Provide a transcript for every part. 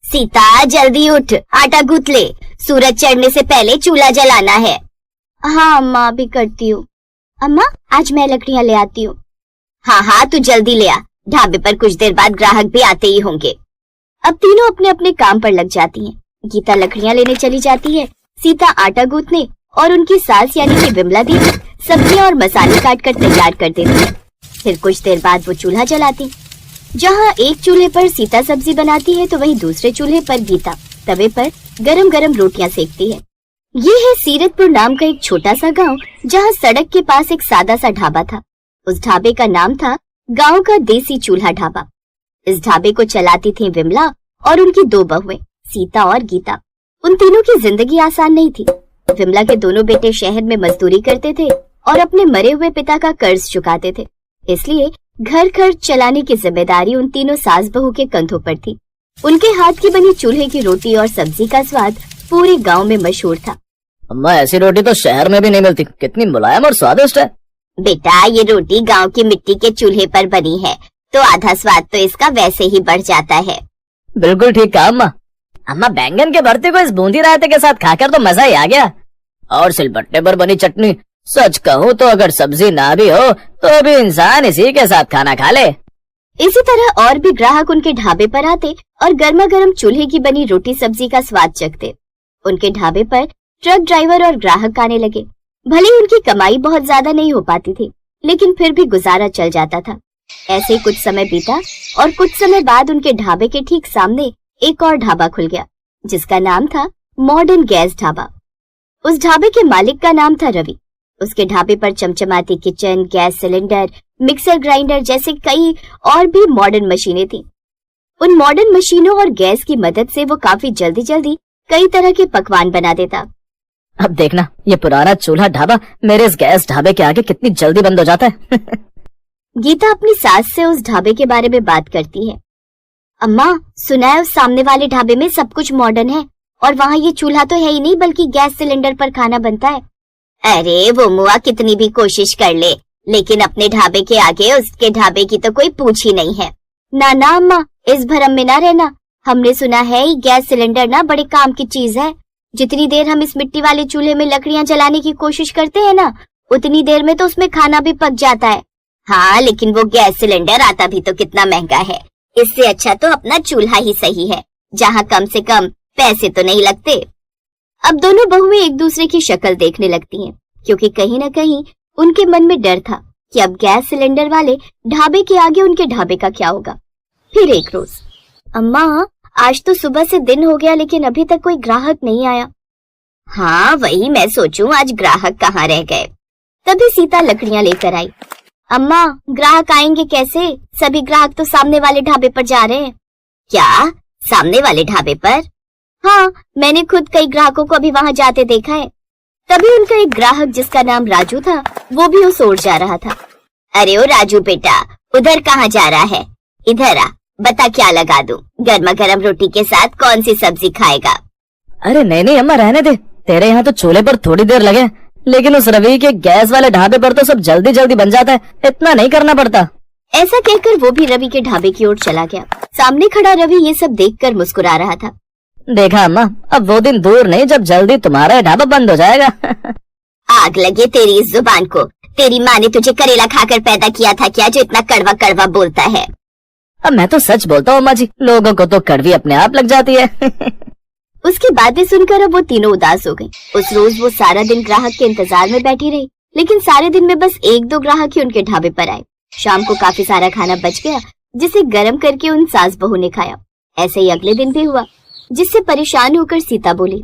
सीता जल्दी उठ, आटा गूंथ ले, सूरज चढ़ने से पहले चूल्हा जलाना है। हाँ अम्मा, अभी करती हूँ। अम्मा आज मैं लकड़ियाँ ले आती हूँ। हाँ हाँ तू जल्दी ले आ, ढाबे पर कुछ देर बाद ग्राहक भी आते ही होंगे। अब तीनों अपने अपने काम पर लग जाती हैं। गीता लकड़ियाँ लेने चली जाती है, सीता आटा गूंथने और उनकी सास यानी कि विमला दीदी सब्जियां और मसाले काट कर तैयार कर देती है। फिर कुछ देर बाद वो चूल्हा जलाती। जहाँ एक चूल्हे पर सीता सब्जी बनाती है तो वहीं दूसरे चूल्हे पर गीता तवे पर गरम गरम रोटियां सेकती है। ये है सीरतपुर नाम का एक छोटा सा गांव, जहाँ सड़क के पास एक सादा सा ढाबा था। उस ढाबे का नाम था गांव का देसी चूल्हा ढाबा। इस ढाबे को चलाती थी विमला और उनकी दो बहुएं सीता और गीता। उन तीनों की जिंदगी आसान नहीं थी। विमला के दोनों बेटे शहर में मजदूरी करते थे और अपने मरे हुए पिता का कर्ज चुकाते थे, इसलिए घर खर्च चलाने की जिम्मेदारी उन तीनों सास बहू के कंधों पर थी। उनके हाथ की बनी चूल्हे की रोटी और सब्जी का स्वाद पूरे गांव में मशहूर था। अम्मा ऐसी रोटी तो शहर में भी नहीं मिलती, कितनी मुलायम और स्वादिष्ट है। बेटा ये रोटी गांव की मिट्टी के चूल्हे पर बनी है तो आधा स्वाद तो इसका वैसे ही बढ़ जाता है। बिल्कुल ठीक कहा अम्मा। अम्मा बैंगन के भरते को इस बूंदी रायते के साथ खाकर तो मजा ही आ गया। और सिलबट्टे पर बनी चटनी, सच कहूँ तो अगर सब्जी ना भी हो तो भी इंसान इसी के साथ खाना खा ले। इसी तरह और भी ग्राहक उनके ढाबे पर आते और गर्मा गर्म चूल्हे की बनी रोटी सब्जी का स्वाद चखते। उनके ढाबे पर ट्रक ड्राइवर और ग्राहक आने लगे। भले ही उनकी कमाई बहुत ज्यादा नहीं हो पाती थी, लेकिन फिर भी गुजारा चल जाता था। ऐसे ही कुछ समय बीता और कुछ समय बाद उनके ढाबे के ठीक सामने एक और ढाबा खुल गया, जिसका नाम था मॉडर्न गैस ढाबा। उस ढाबे के मालिक का नाम था रवि। उसके ढाबे पर चमचमाती kitchen, gas cylinder, mixer grinder जैसे कई और भी मॉडर्न मशीनें थीं। उन मॉडर्न मशीनों और गैस की मदद से वो काफी जल्दी जल्दी कई तरह के पकवान बना देता। अब देखना ये पुराना चूल्हा ढाबा मेरे इस गैस ढाबे के आगे कितनी जल्दी बंद हो जाता है। गीता अपनी सास से उस ढाबे के बारे में बात करती है। अम्मा सुना है उस सामने वाले ढाबे में सब कुछ मॉडर्न है और वहाँ ये चूल्हा तो है ही नहीं बल्कि गैस सिलेंडर पर खाना बनता है। अरे वो मुआ कितनी भी कोशिश कर ले, लेकिन अपने ढाबे के आगे उसके ढाबे की तो कोई पूछ ही नहीं है। ना ना अम्मा, इस भरम में ना रहना। हमने सुना है ये गैस सिलेंडर ना बड़े काम की चीज है। जितनी देर हम इस मिट्टी वाले चूल्हे में लकड़ियां जलाने की कोशिश करते हैं ना, उतनी देर में तो उसमें खाना भी पक जाता है। हाँ लेकिन वो गैस सिलेंडर आता भी तो कितना महंगा है। इससे अच्छा तो अपना चूल्हा ही सही है, जहाँ कम से कम पैसे तो नहीं लगते। अब दोनों बहुएं एक दूसरे की शक्ल देखने लगती हैं, क्योंकि कहीं न कहीं उनके मन में डर था कि अब गैस सिलेंडर वाले ढाबे के आगे उनके ढाबे का क्या होगा। फिर एक रोज, अम्मा आज तो सुबह से दिन हो गया लेकिन अभी तक कोई ग्राहक नहीं आया। हाँ वही मैं सोचूं आज ग्राहक कहाँ रह गए। तभी सीता लकड़ियां लेकर आई। अम्मा ग्राहक आएंगे कैसे? सभी ग्राहक तो सामने वाले ढाबे पर जा रहे हैं। क्या सामने वाले ढाबे पर? हाँ मैंने खुद कई ग्राहकों को अभी वहाँ जाते देखा है। तभी उनका एक ग्राहक जिसका नाम राजू था वो भी उस ओर जा रहा था। अरे ओ राजू बेटा, उधर कहाँ जा रहा है? इधर आ, बता क्या लगा दूं? गर्मा गर्म रोटी के साथ कौन सी सब्जी खाएगा? अरे नहीं अम्मा रहने दे, तेरे यहाँ तो चूल्हे पर थोड़ी देर लगे, लेकिन उस रवि के गैस वाले ढाबे पर तो सब जल्दी जल्दी बन जाता है, इतना नहीं करना पड़ता। ऐसा कहकर वो भी रवि के ढाबे की ओर चला गया। सामने खड़ा रवि ये सब देखकर मुस्कुरा रहा था। देखा अम्मा, अब वो दिन दूर नहीं जब जल्दी तुम्हारा ढाबा बंद हो जाएगा। आग लगे तेरी इस जुबान को। तेरी माँ ने तुझे करेला खाकर पैदा किया था क्या जो इतना कड़वा कड़वा बोलता है? अब मैं तो सच बोलता हूँ अम्मा जी, लोगों को तो कड़वी अपने आप लग जाती है। उसकी बातें सुनकर अब वो तीनों उदास हो गई। उस रोज वो सारा दिन ग्राहक के इंतजार में बैठी रही, लेकिन सारे दिन में बस एक दो ग्राहक ही उनके ढाबे पर आए। शाम को काफी सारा खाना बच गया, जिसे गर्म करके उन सास बहू ने खाया। ऐसे ही अगले दिन भी हुआ, जिससे परेशान होकर सीता बोली,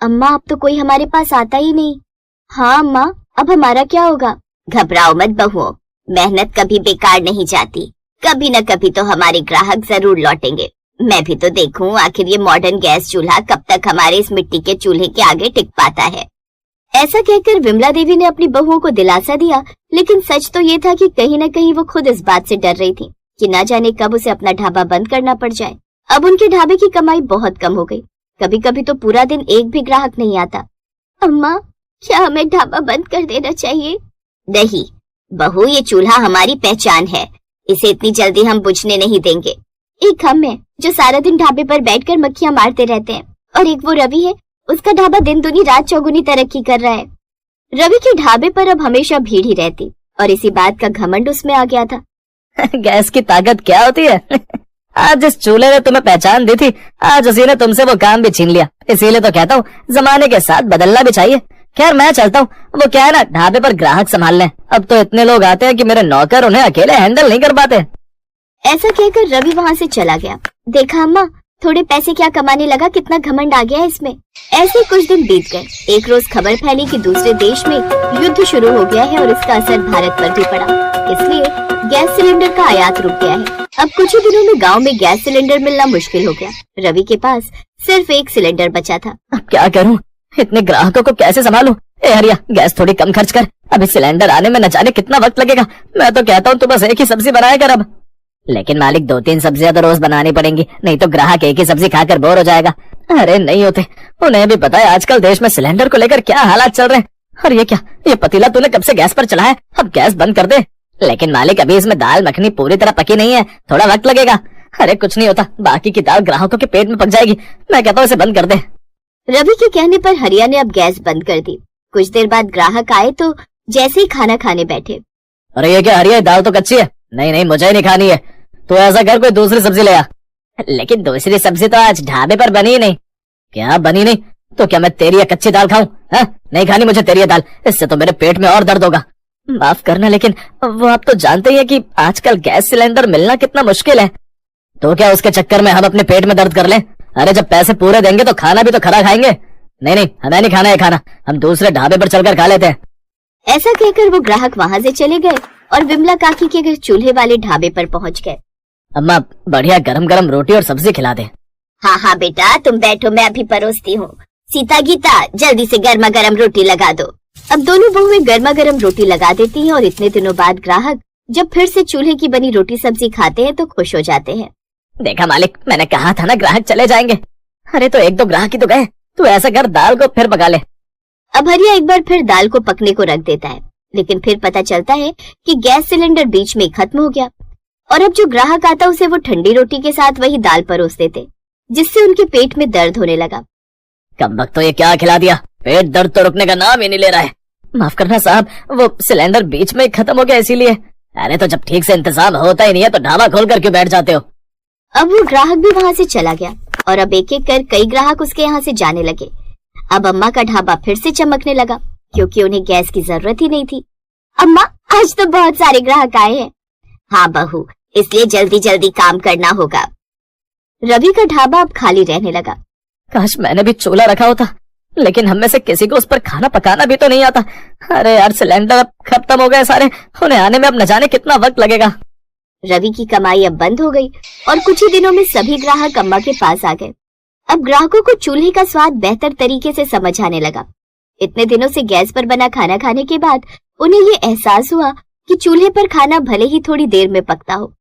अम्मा अब तो कोई हमारे पास आता ही नहीं। हाँ अम्मा, अब हमारा क्या होगा? घबराओ मत बहुओं, मेहनत कभी बेकार नहीं जाती। कभी न कभी तो हमारे ग्राहक जरूर लौटेंगे। मैं भी तो देखूं आखिर ये मॉडर्न गैस चूल्हा कब तक हमारे इस मिट्टी के चूल्हे के आगे टिक पाता है। ऐसा कहकर विमला देवी ने अपनी बहुओं को दिलासा दिया, लेकिन सच तो ये था कि कहीं न कहीं वो खुद इस बात से डर रही थी कि न जाने कब उसे अपना ढाबा बंद करना पड़ जाए। अब उनके ढाबे की कमाई बहुत कम हो गई। कभी कभी तो पूरा दिन एक भी ग्राहक नहीं आता। अम्मा क्या हमें ढाबा बंद कर देना चाहिए? नहीं बहू, ये चूल्हा हमारी पहचान है, इसे इतनी जल्दी हम बुझने नहीं देंगे। एक हम है जो सारा दिन ढाबे पर बैठकर मक्खियां मारते रहते हैं, और एक वो रवि है, उसका ढाबा दिन दुनी रात चौगुनी तरक्की कर रहा है। रवि के ढाबे पर अब हमेशा भीड़ ही रहती और इसी बात का घमंड उसमें आ गया था। गैस की ताकत क्या होती है? आज जिस चूल्हे ने तुम्हें पहचान दी थी, आज उसी ने तुमसे वो काम भी छीन लिया। इसीलिए तो कहता हूँ जमाने के साथ बदलना भी चाहिए। खैर मैं चलता हूँ, वो क्या है ना, ढाबे पर ग्राहक संभाल लें। अब तो इतने लोग आते हैं कि मेरे नौकर उन्हें अकेले हैंडल नहीं कर पाते। ऐसा कहकर रवि वहाँ से चला गया। देखा अम्मा, थोड़े पैसे क्या कमाने लगा, कितना घमंड आ गया है इसमें। ऐसे कुछ दिन बीत गए। एक रोज खबर फैली कि दूसरे देश में युद्ध शुरू हो गया है और इसका असर भारत पर भी पड़ा। इसलिए गैस सिलेंडर का आयात रुक गया है। अब कुछ ही दिनों में गांव में गैस सिलेंडर मिलना मुश्किल हो गया। रवि के पास सिर्फ एक सिलेंडर बचा था। अब क्या करूं? इतने ग्राहकों को कैसे संभालूं? ए हरिया, गैस थोड़ी कम खर्च कर। अभी सिलेंडर आने में न जाने कितना वक्त लगेगा। मैं तो कहता हूँ तू बस एक ही सब्जी बनाया कर अब। लेकिन मालिक 2-3 सब्जियां तो रोज बनानी पड़ेंगी, नहीं तो ग्राहक एक ही सब्जी खाकर बोर हो जाएगा। अरे नहीं होते, उन्हें भी पता है आजकल देश में सिलेंडर को लेकर क्या हालात चल रहे हैं। और ये क्या, ये पतीला तूने कब से गैस पर चढ़ाया है? अब गैस बंद कर दे। लेकिन मालिक अभी इसमें दाल मखनी पूरी तरह पकी नहीं है, थोड़ा वक्त लगेगा। अरे कुछ नहीं होता, बाकी की दाल ग्राहकों के पेट में पक जाएगी। मैं कहता हूँ इसे बंद कर दे। रवि के कहने पर हरिया ने अब गैस बंद कर दी। कुछ देर बाद ग्राहक आए तो जैसे ही खाना खाने बैठे, अरे ये क्या हरिया, दाल तो कच्ची है। नहीं नहीं, मुझे नहीं खानी है। तो ऐसा कर, कोई दूसरी सब्जी ले आ। लेकिन दूसरी सब्जी तो आज ढाबे पर बनी नहीं। क्या बनी नहीं? तो क्या मैं तेरी ये कच्ची दाल खाऊं? नहीं खानी मुझे तेरी ये दाल, इससे तो मेरे पेट में और दर्द होगा। माफ करना, लेकिन वो आप तो जानते ही हैं कि आजकल गैस सिलेंडर मिलना कितना मुश्किल है। तो क्या उसके चक्कर में हम अपने पेट में दर्द कर लें? अरे जब पैसे पूरे देंगे तो खाना भी तो खरा खाएंगे। नहीं नहीं, हमें नहीं खाना है खाना, हम दूसरे ढाबे पर चलकर खा लेते हैं। ऐसा कहकर वो ग्राहक वहाँ से चले गए और विमला काकी के चूल्हे वाले ढाबे पर पहुँच गए। अम्मा बढ़िया गरम गरम रोटी और सब्जी खिला दे। हाँ हाँ बेटा, तुम बैठो, मैं अभी परोसती हूँ। सीता गीता, जल्दी से गर्मा गर्म रोटी लगा दो। अब दोनों बहुएं गर्मा गर्म रोटी लगा देती हैं और इतने दिनों बाद ग्राहक जब फिर से चूल्हे की बनी रोटी सब्जी खाते हैं तो खुश हो जाते हैं। देखा मालिक, मैंने कहा था ना ग्राहक चले जाएंगे। अरे तो 1-2 ग्राहक ही तो गए। तू ऐसा कर, दाल को फिर पका ले। अब हरिया एक बार फिर दाल को पकने को रख देता है, लेकिन फिर पता चलता है कि गैस सिलेंडर बीच में खत्म हो गया और अब जो ग्राहक आता उसे वो ठंडी रोटी के साथ वही दाल परोस देते, जिससे उनके पेट में दर्द होने लगा। कम वक्त तो ये क्या खिला दिया, पेट दर्द तो रुकने का नाम ही नहीं ले रहा है। माफ करना साहब, वो सिलेंडर बीच में खत्म हो गया इसीलिए। अरे तो जब ठीक से इंतजाम होता ही नहीं है तो ढाबा खोल कर क्यों बैठ जाते हो? अब वो ग्राहक भी वहाँ से चला गया और अब एक एक कर कई ग्राहक उसके यहाँ से जाने लगे। अब अम्मा का ढाबा फिर से चमकने लगा क्योंकि उन्हें गैस की जरूरत ही नहीं थी। अम्मा, आज तो बहुत सारे ग्राहक आए हैं। हाँ बहू, इसलिए जल्दी जल्दी काम करना होगा। रवि का ढाबा अब खाली रहने लगा। काश मैंने भी चूल्हा रखा होता, लेकिन हम में से किसी को उस पर खाना पकाना भी तो नहीं आता। अरे यार, सिलेंडर अब खत्म हो गए सारे, उन्हें आने में अब न जाने कितना वक्त लगेगा। रवि की कमाई अब बंद हो गई और कुछ ही दिनों में सभी ग्राहक अम्मा के पास आ गए। अब ग्राहकों को चूल्हे का स्वाद बेहतर तरीके से समझ आने लगा। इतने दिनों से गैस पर बना खाना खाने के बाद उन्हें ये एहसास हुआ कि चूल्हे पर खाना भले ही थोड़ी देर में पकता हो,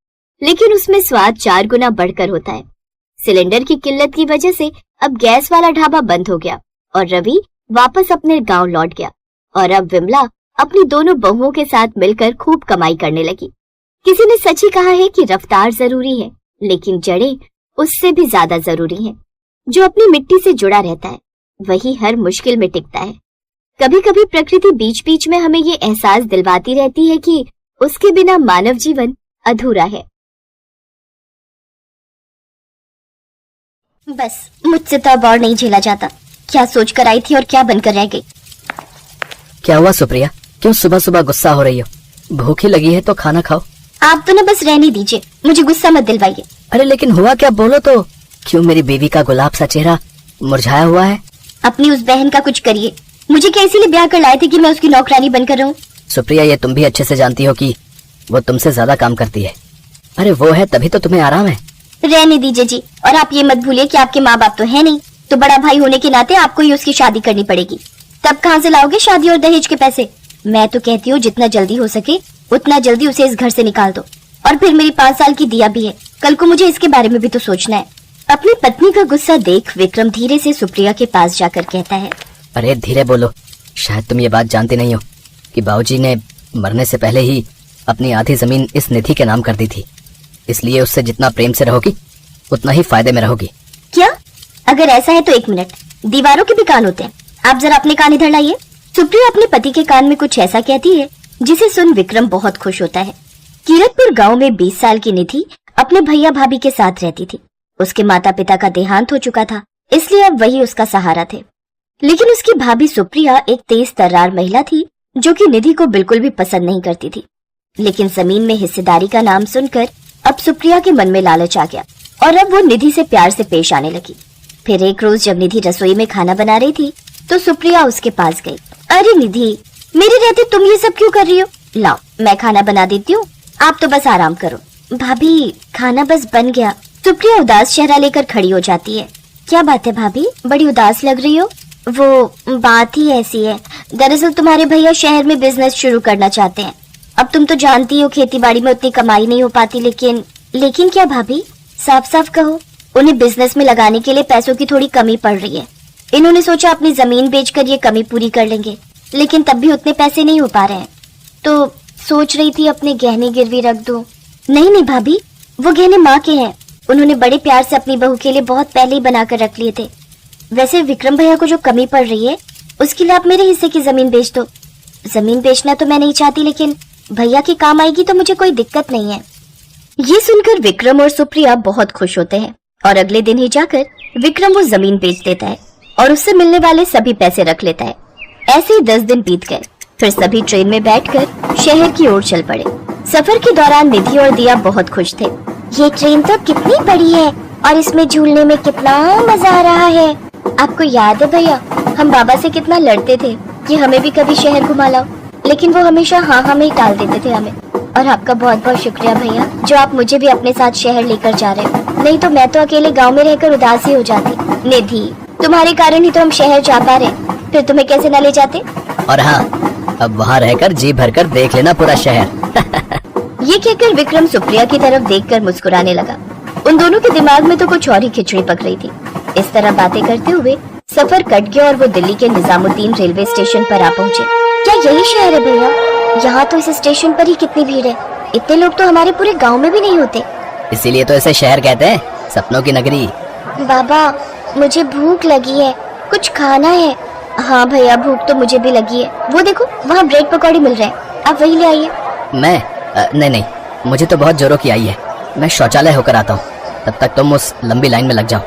लेकिन उसमें स्वाद 4 गुना बढ़कर होता है। सिलेंडर की किल्लत की वजह से अब गैस वाला ढाबा बंद हो गया और रवि वापस अपने गांव लौट गया और अब विमला अपनी दोनों बहुओं के साथ मिलकर खूब कमाई करने लगी। किसी ने सच ही कहा है कि रफ्तार जरूरी है, लेकिन जड़ें उससे भी ज्यादा जरूरी हैं। जो अपनी मिट्टी से जुड़ा रहता है वही हर मुश्किल में टिकता है। कभी कभी प्रकृति बीच बीच में हमें ये एहसास दिलवाती रहती है कि उसके बिना मानव जीवन अधूरा है। बस मुझसे तो अब और नहीं झेला जाता। क्या सोचकर आई थी और क्या बनकर रह गई। क्या हुआ सुप्रिया, क्यों सुबह सुबह गुस्सा हो रही हो? भूखी लगी है तो खाना खाओ। आप तो ना बस रहने दीजिए, मुझे गुस्सा मत दिलवाइए। अरे लेकिन हुआ क्या, बोलो तो। क्यों मेरी बीवी का गुलाब सा चेहरा मुरझाया हुआ है? अपनी उस बहन का कुछ करिए। मुझे क्या इसीलिए ब्याह कर लाए थे कि मैं उसकी नौकरानी बनकर रहूं? सुप्रिया, ये तुम भी अच्छे से जानती हो कि वो तुमसे ज्यादा काम करती है। अरे वो है तभी तो तुम्हें आराम है। रहने दीजिए जी। और आप ये मत भूलिए कि आपके माँ बाप तो है नहीं, तो बड़ा भाई होने के नाते आपको ही उसकी शादी करनी पड़ेगी। तब कहाँ से लाओगे शादी और दहेज के पैसे? मैं तो कहती हूँ जितना जल्दी हो सके उतना जल्दी उसे इस घर से निकाल दो। और फिर मेरी 5 साल की दिया भी है, कल को मुझे इसके बारे में भी तो सोचना है। अपनी पत्नी का गुस्सा देख विक्रम धीरे से सुप्रिया के पास जाकर कहता है, अरे धीरे बोलो, शायद तुम ये बात जानती नहीं हो कि बाबूजी ने मरने से पहले ही अपनी आधी जमीन इस निधि के नाम कर दी थी। इसलिए उससे जितना प्रेम से रहोगी उतना ही फायदे में रहोगी। क्या? अगर ऐसा है तो एक मिनट, दीवारों के भी कान होते हैं। आप जरा अपने कान इधर लाइए। सुप्रिया अपने पति के कान में कुछ ऐसा कहती है जिसे सुन विक्रम बहुत खुश होता है। कीरतपुर गांव में 20 साल की निधि अपने भैया भाभी के साथ रहती थी। उसके माता पिता का देहांत हो चुका था, इसलिए अब वही उसका सहारा थे। लेकिन उसकी भाभी सुप्रिया एक तेज तर्रार महिला थी जो कि निधि को बिल्कुल भी पसंद नहीं करती थी। लेकिन जमीन में हिस्सेदारी का नाम सुनकर अब सुप्रिया के मन में लालच आ गया और अब वो निधि से प्यार से पेश आने लगी। फिर एक रोज जब निधि रसोई में खाना बना रही थी तो सुप्रिया उसके पास गई। अरे निधि, मेरे रहते तुम ये सब क्यों कर रही हो? लाओ, मैं खाना बना देती हूँ, आप तो बस आराम करो। भाभी, खाना बस बन गया। सुप्रिया उदास चेहरा लेकर खड़ी हो जाती है। क्या बात है भाभी, बड़ी उदास लग रही हो? वो बात ही ऐसी है, दरअसल तुम्हारे भैया शहर में बिजनेस शुरू करना चाहते हैं। अब तुम तो जानती हो खेती बाड़ी में उतनी कमाई नहीं हो पाती। लेकिन क्या भाभी, साफ साफ कहो। उन्हें बिजनेस में लगाने के लिए पैसों की थोड़ी कमी पड़ रही है। इन्होंने सोचा अपनी जमीन बेचकर ये कमी पूरी कर लेंगे, लेकिन तब भी उतने पैसे नहीं हो पा रहे हैं, तो सोच रही थी अपने गहने गिरवी रख दूं। नहीं भाभी, वो गहने माँ के हैं। उन्होंने बड़े प्यार से अपनी बहू के लिए बहुत पहले ही बना कर रख लिए थे। वैसे विक्रम भैया को जो कमी पड़ रही है उसके लिए आप मेरे हिस्से की जमीन बेच दो। जमीन बेचना तो मैं नहीं चाहती, लेकिन भैया की काम आएगी तो मुझे कोई दिक्कत नहीं है। ये सुनकर विक्रम और सुप्रिया बहुत खुश होते हैं और अगले दिन ही जाकर विक्रम वो जमीन बेच देता है और उससे मिलने वाले सभी पैसे रख लेता है। ऐसे ही 10 दिन बीत गए। फिर सभी ट्रेन में बैठकर शहर की ओर चल पड़े। सफर के दौरान निधि और दिया बहुत खुश थे। ये ट्रेन तो कितनी बड़ी है और इसमें झूलने में कितना मजा आ रहा है। आपको याद है भैया, हम बाबा से कितना लड़ते थे कि हमें भी कभी शहर घुमा लाओ, लेकिन वो हमेशा हाँ में ही टाल देते थे हमें। और आपका बहुत बहुत शुक्रिया भैया, जो आप मुझे भी अपने साथ शहर लेकर जा रहे हो। नहीं तो मैं तो अकेले गाँव में रहकर उदास ही हो जाती। निधि, तुम्हारे कारण ही तो हम शहर जा पा रहे, फिर तुम्हें कैसे न ले जाते। और हाँ, अब वहाँ रहकर जी भरकर देख लेना पूरा शहर। ये कहकर विक्रम सुप्रिया की तरफ देखकर मुस्कुराने लगा। उन दोनों के दिमाग में तो कुछ और ही खिचड़ी पक रही थी। इस तरह बातें करते हुए सफर कट गया और वो दिल्ली के निजामुद्दीन रेलवे स्टेशन पर आ पहुँचे। क्या यही शहर है भैया? यहाँ तो इस स्टेशन पर ही कितनी भीड़ है। इतने लोग तो हमारे पूरे गाँव में भी नहीं होते। इसीलिए तो इसे शहर कहते हैं, सपनों की नगरी। बाबा, मुझे भूख लगी है, कुछ खाना है। हाँ भैया, भूख तो मुझे भी लगी है। वो देखो, वहाँ ब्रेड पकौड़े मिल रहे हैं, आप वही ले आइए। मैं नहीं, मुझे तो बहुत जोरों की आई है। मैं शौचालय होकर आता हूँ, तब तक तुम उस लंबी लाइन में लग जाओ।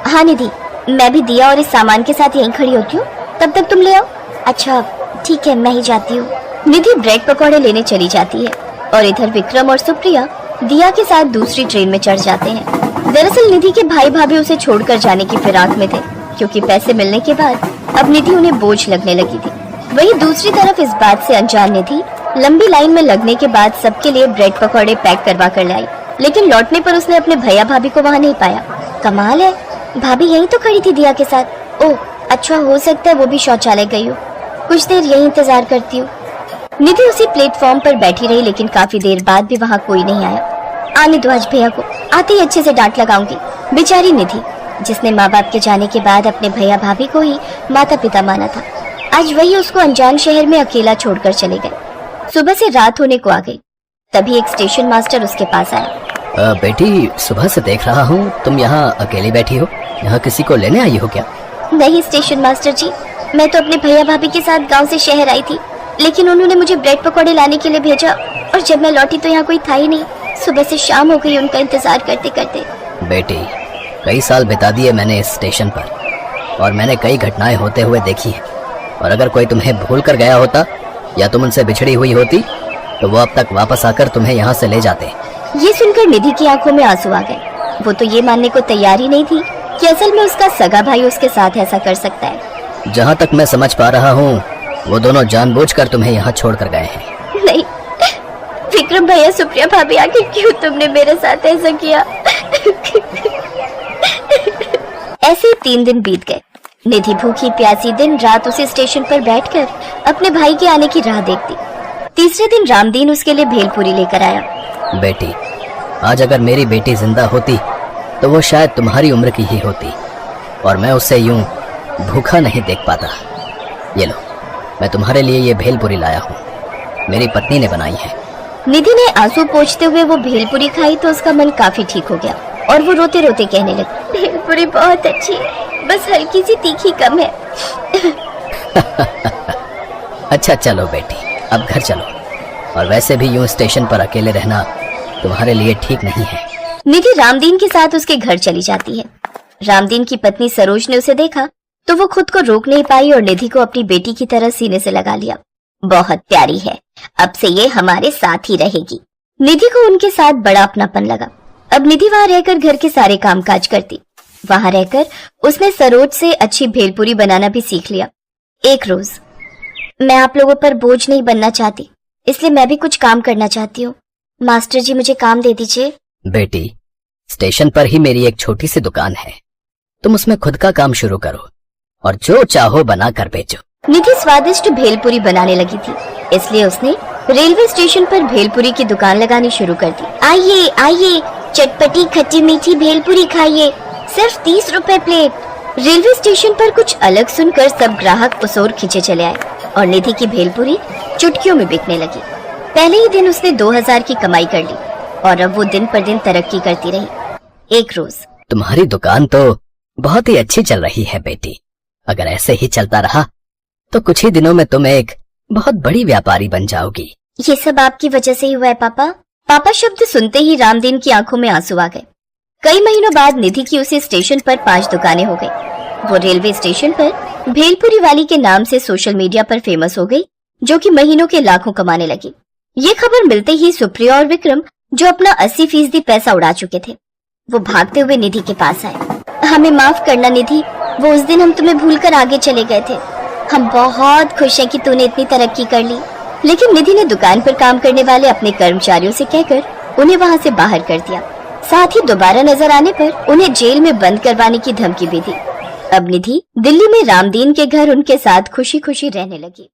हाँ निधि, मैं भी दिया और इस सामान के साथ यहीं खड़ी होती हूँ, तब तक तुम ले आओ। अच्छा ठीक है, मैं ही जाती हूँ। निधि ब्रेड पकौड़े लेने चली जाती है और इधर विक्रम और सुप्रिया दिया के साथ दूसरी ट्रेन में चढ़ जाते हैं। दरअसल निधि के भाई भाभी उसे छोड़कर जाने की फिराक में थे, क्योंकि पैसे मिलने के बाद अब निधि उन्हें बोझ लगने लगी थी। वहीं दूसरी तरफ इस बात से अनजान निधि लंबी लाइन में लगने के बाद सबके लिए ब्रेड पकौड़े पैक करवा कर लाई, लेकिन लौटने पर उसने अपने भैया भाभी को वहाँ नहीं पाया। कमाल है, भाभी यहीं तो खड़ी थी दिया के साथ। ओह अच्छा, हो सकता है वो भी शौचालय गई हो। कुछ देर यहीं इंतजार करती हूँ। निधि उसी प्लेटफॉर्म पर बैठी रही, लेकिन काफी देर बाद भी वहाँ कोई नहीं आया। आने दो, आज भैया को आते ही अच्छे से डांट लगाऊंगी। बेचारी निधि, जिसने माँ बाप के जाने के बाद अपने भैया भाभी को ही माता पिता माना था, आज वही उसको अनजान शहर में अकेला छोड़कर चले गए। सुबह से रात होने को आ गई, तभी एक स्टेशन मास्टर उसके पास आया। बेटी, सुबह से देख रहा हूँ तुम यहाँ अकेली बैठी हो, यहाँ किसी को लेने आई हो क्या? नहीं स्टेशन मास्टर जी, मैं तो अपने भैया भाभी के साथ गांव से शहर आई थी, लेकिन उन्होंने मुझे ब्रेड पकौड़े लाने के लिए भेजा और जब मैं लौटी तो यहाँ कोई था ही नहीं। सुबह से शाम हो गई उनका इंतजार करते करते। बेटी, कई साल बिता दिए मैंने इस स्टेशन पर और मैंने कई घटनाएं होते हुए देखी है, और अगर कोई तुम्हें भूल कर गया होता या तुम उनसे बिछड़ी हुई होती तो वो अब तक वापस आकर तुम्हें यहाँ से ले जाते। ये सुनकर निधि की आंखों में आंसू आ गए। वो तो ये मानने को तैयार ही नहीं थी कि असल में उसका सगा भाई उसके साथ ऐसा कर सकता है। जहाँ तक मैं समझ पा रहा हूँ वो दोनों जानबूझकर तुम्हें यहाँ छोड़कर गए हैं। नहीं विक्रम भैया, सुप्रिया भाभी, आखिर क्यों तुमने मेरे साथ ऐसा किया? ऐसे 3 दिन बीत गए। निधि भूखी प्यासी दिन रात उसी स्टेशन पर बैठकर अपने भाई के आने की राह देखती। तीसरे दिन रामदीन उसके लिए भेलपूरी लेकर आया। बेटी, आज अगर मेरी बेटी जिंदा होती तो वो शायद तुम्हारी उम्र की ही होती और मैं उससे यूं भूखा नहीं देख पाता। ये लो, मैं तुम्हारे लिए ये भेलपूरी लाया हूँ, मेरी पत्नी ने बनाई है। निधि ने आंसू पोंछते हुए वो भेलपूरी खाई तो उसका मन काफी ठीक हो गया। और वो रोते रोते कहने लगी, भेलपुरी बहुत अच्छी है, बस हल्की सी तीखी कम है। अच्छा चलो बेटी, अब घर चलो। और वैसे भी यूं स्टेशन पर अकेले रहना तुम्हारे लिए ठीक नहीं है। निधि रामदीन के साथ उसके घर चली जाती है। रामदीन की पत्नी सरोज ने उसे देखा तो वो खुद को रोक नहीं पाई और निधि को अपनी बेटी की तरह सीने से लगा लिया। बहुत प्यारी है, अब से ये हमारे साथ ही रहेगी। निधि को उनके साथ बड़ा अपनापन लगा। अब निधि वहाँ रहकर घर के सारे कामकाज करती। वहाँ रहकर उसने सरोज से अच्छी भेलपुरी बनाना भी सीख लिया। एक रोज, मैं आप लोगों पर बोझ नहीं बनना चाहती, इसलिए मैं भी कुछ काम करना चाहती हूँ। मास्टर जी मुझे काम दे दीजिए। बेटी, स्टेशन पर ही मेरी एक छोटी सी दुकान है, तुम उसमें खुद का काम शुरू करो और जो चाहो बना कर बेचो। निधि स्वादिष्ट भेलपुरी बनाने लगी थी, इसलिए उसने रेलवे स्टेशन पर भेलपुरी की दुकान लगानी शुरू कर दी। आइए आइए, चटपटी खट्टी मीठी भेलपुरी खाइए, सिर्फ 30 रुपए प्लेट। रेलवे स्टेशन पर कुछ अलग सुनकर सब ग्राहक उस ओर खींचे चले आए और निधि की भेलपुरी चुटकियों में बिकने लगी। पहले ही दिन उसने 2000 की कमाई कर ली और अब वो दिन पर दिन तरक्की करती रही। एक रोज, तुम्हारी दुकान तो बहुत ही अच्छी चल रही है बेटी, अगर ऐसे ही चलता रहा तो कुछ ही दिनों में तुम एक बहुत बड़ी व्यापारी बन जाओगी। ये सब आपकी वजह से ही हुआ है पापा। पापा शब्द सुनते ही रामदीन की आंखों में आंसू आ गए। कई महीनों बाद निधि की उसी स्टेशन पर 5 दुकानें हो गई। वो रेलवे स्टेशन पर भेलपुरी वाली के नाम से सोशल मीडिया पर फेमस हो गई, जो कि महीनों के लाखों कमाने लगी। ये खबर मिलते ही सुप्रिया और विक्रम, जो अपना 80% पैसा उड़ा चुके थे, वो भागते हुए निधि के पास आए। हमें माफ करना निधि, वो उस दिन हम तुम्हें भूलकर आगे चले गए थे। हम बहुत खुश हैं कि तूने इतनी तरक्की कर ली। लेकिन निधि ने दुकान पर काम करने वाले अपने कर्मचारियों से कहकर उन्हें वहाँ से बाहर कर दिया। साथ ही दोबारा नजर आने पर उन्हें जेल में बंद करवाने की धमकी भी दी। अब निधि दिल्ली में रामदीन के घर उनके साथ खुशी खुशी रहने लगी।